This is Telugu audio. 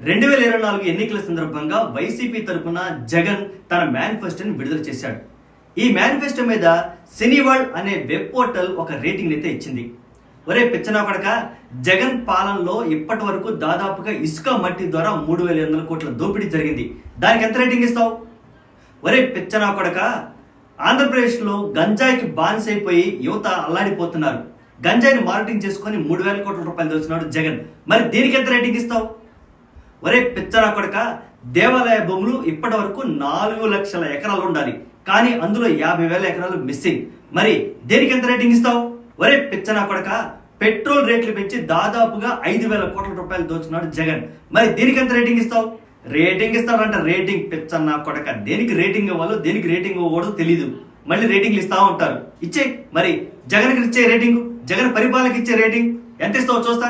2024 ఎన్నికల సందర్భంగా వైసీపీ తరపున జగన్ తన మేనిఫెస్టోని విడుదల చేశాడు. ఈ మేనిఫెస్టో మీద సినీవర్ల్డ్ అనే వెబ్ పోర్టల్ ఒక రేటింగ్ అయితే ఇచ్చింది. ఒరే పిచ్చనా కొడక, జగన్ పాలనలో ఇప్పటి వరకు దాదాపుగా ఇసుక మట్టి ద్వారా 3,800 కోట్ల దోపిడీ జరిగింది. దానికి ఎంత రేటింగ్ ఇస్తావు? ఒరే పిచ్చనా కొడక, ఆంధ్రప్రదేశ్లో గంజాయికి బానిసైపోయి యువత అల్లాడిపోతున్నారు. గంజాయిని మార్కెటింగ్ చేసుకొని 3,000 కోట్ల రూపాయలు దోచినాడు జగన్. మరి దీనికి ఎంత రేటింగ్ ఇస్తావు? ఒరే పిచ్చనా కొడక, దేవాలయ భూములు ఇప్పటి వరకు 4 లక్షల ఎకరాలు ఉండాలి, కానీ అందులో 50,000 ఎకరాలు మిస్సింగ్. మరి దేనికి ఎంత రేటింగ్ ఇస్తావు? ఒరే పిచ్చనా కొడక, పెట్రోల్ రేట్లు పెంచి దాదాపుగా 5,000 కోట్ల రూపాయలు దోచున్నాడు జగన్. మరి దీనికి ఎంత రేటింగ్ ఇస్తావు? రేటింగ్ ఇస్తాడంట. రేటింగ్ పిచ్చన్నా కొడక, దేనికి రేటింగ్ ఇవ్వాలో దేనికి రేటింగ్ ఇవ్వకూడదో తెలీదు. మళ్ళీ రేటింగ్లు ఇస్తా ఉంటారు. ఇచ్చే మరి జగన్కి ఇచ్చే రేటింగ్, జగన్ పరిపాలనకి ఇచ్చే రేటింగ్ ఎంత ఇస్తావో చూస్తా.